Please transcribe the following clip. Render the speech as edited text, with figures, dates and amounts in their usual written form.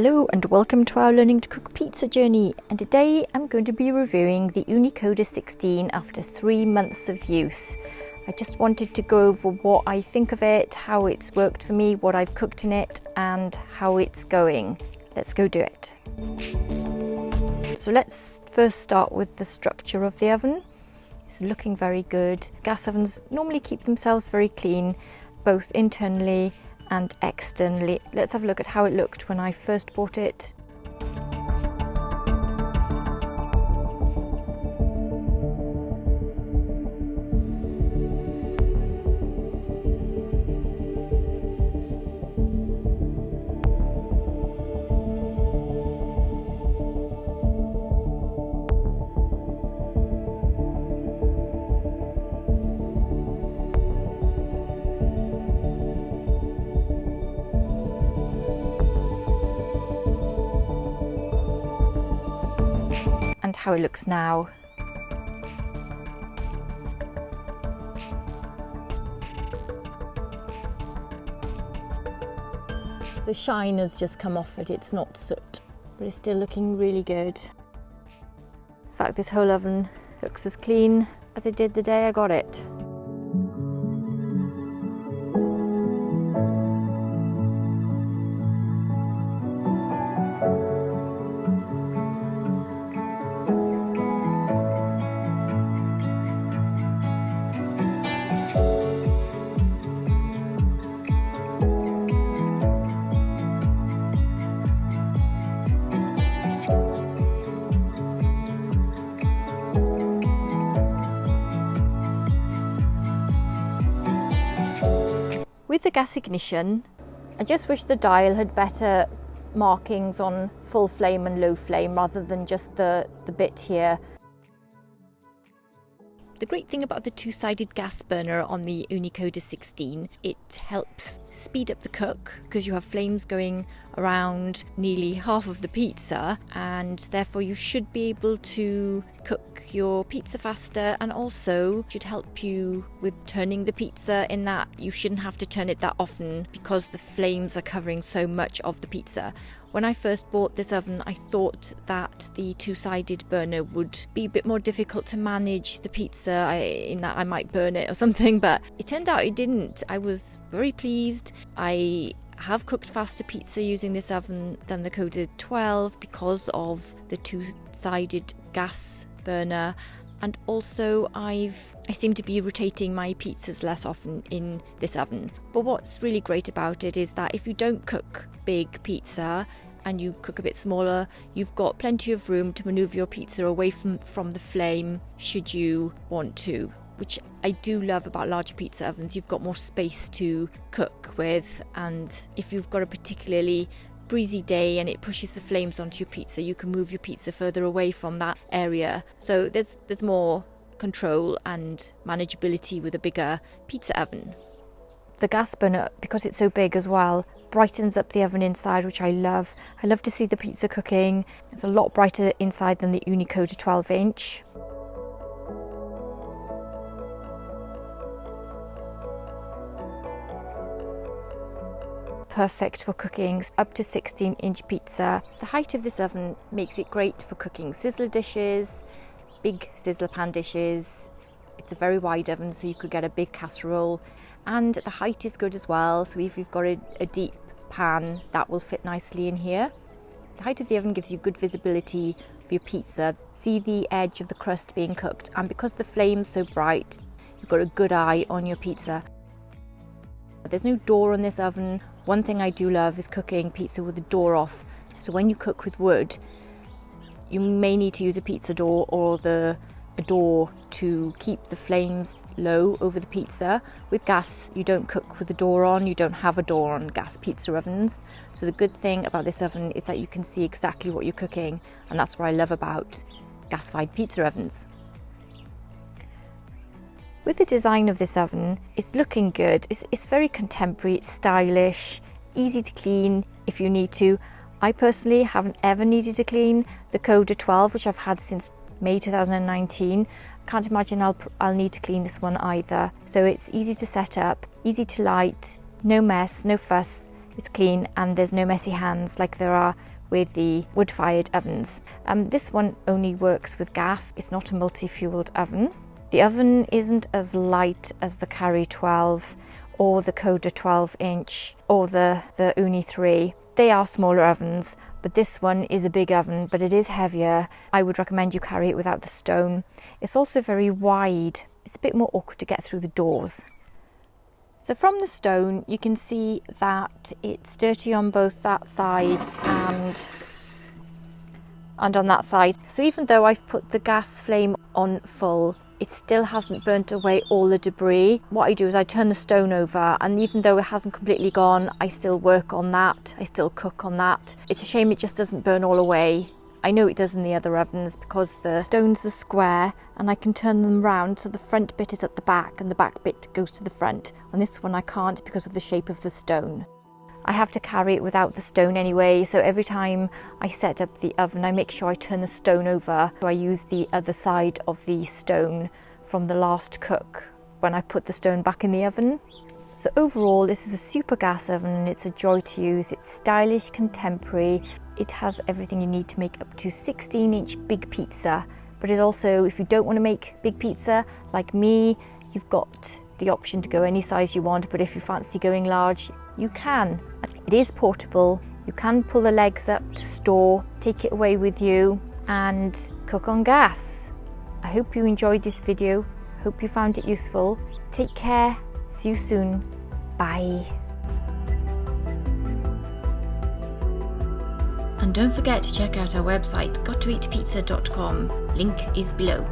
Hello and welcome to our learning to cook pizza journey, and today I'm going to be reviewing the Ooni Koda 16 after 3 months of use. I just wanted to go over what I think of it, how it's worked for me, what I've cooked in it and how it's going. Let's go do it. So let's first start with the structure of the oven. It's looking very good. Gas ovens normally keep themselves very clean, both internally and externally. Let's have a look at how it looked when I first bought it. And how it looks now. The shine has just come off it, it's not soot, but it's still looking really good. In fact, this whole oven looks as clean as it did the day I got it. With the gas ignition, I just wish the dial had better markings on full flame and low flame rather than just the bit here. The great thing about the two-sided gas burner on the Ooni Koda 16, it helps speed up the cook because you have flames going around nearly half of the pizza, and therefore you should be able to cook your pizza faster, and also should help you with turning the pizza in that you shouldn't have to turn it that often because the flames are covering so much of the pizza. When I first bought this oven, I thought that the two-sided burner would be a bit more difficult to manage the pizza, in that I might burn it or something, but it turned out it didn't. I was very pleased. I have cooked faster pizza using this oven than the Koda 12 because of the two-sided gas burner, and also I seem to be rotating my pizzas less often in this oven. But what's really great about it is that if you don't cook big pizza and you cook a bit smaller, you've got plenty of room to maneuver your pizza away from the flame should you want to, which I do love about larger pizza ovens. You've got more space to cook with, and if you've got a particularly breezy day and it pushes the flames onto your pizza, you can move your pizza further away from that area. So there's more control and manageability with a bigger pizza oven. The gas burner, because it's so big as well, brightens up the oven inside, which I love. I love to see the pizza cooking. It's a lot brighter inside than the Ooni Koda 12-inch. Perfect for cooking up to 16-inch pizza. The height of this oven makes it great for cooking sizzler dishes, big sizzler pan dishes. It's a very wide oven, so you could get a big casserole, and the height is good as well, so if you've got a deep pan, that will fit nicely in here. The height of the oven gives you good visibility for your pizza. See the edge of the crust being cooked, and because the flame's so bright, you've got a good eye on your pizza. There's no door on this oven. One thing I do love is cooking pizza with the door off. So when you cook with wood, you may need to use a pizza door or a door to keep the flames low over the pizza. With gas, you don't cook with the door on. You don't have a door on gas pizza ovens. So the good thing about this oven is that you can see exactly what you're cooking, and that's what I love about gas-fired pizza ovens. With the design of this oven, it's looking good. It's very contemporary, it's stylish, easy to clean if you need to. I personally haven't ever needed to clean the Koda 12, which I've had since May 2019. Can't imagine I'll need to clean this one either. So it's easy to set up, easy to light, no mess, no fuss. it's clean, and there's no messy hands like there are with the wood-fired ovens. This one only works with gas. It's not a multi-fueled oven. The oven isn't as light as the Carry 12 or the Koda 12-inch or the Ooni 3. They are smaller ovens, but this one is a big oven, but it is heavier. I would recommend you carry it without the stone. It's also very wide. It's a bit more awkward to get through the doors. So from the stone, you can see that it's dirty on both that side and on that side. So even though I've put the gas flame on full, it still hasn't burnt away all the debris. What I do is I turn the stone over, and even though it hasn't completely gone, I still work on that. I still cook on that. It's a shame it just doesn't burn all away. I know it does in the other ovens because the stones are square and I can turn them round so the front bit is at the back and the back bit goes to the front. On this one I can't because of the shape of the stone. I have to carry it without the stone anyway, so every time I set up the oven I make sure I turn the stone over. So I use the other side of the stone from the last cook when I put the stone back in the oven. So overall this is a super gas oven and it's a joy to use. It's stylish, contemporary. It has everything you need to make up to 16-inch big pizza, but it also, if you don't want to make big pizza like me, you've got the option to go any size you want, but if you fancy going large, you can. It is portable. You can pull the legs up to store, take it away with you and cook on gas. I hope you enjoyed this video. Hope you found it useful. Take care. See you soon. Bye. And don't forget to check out our website, gottoeatpizza.com. Link is below.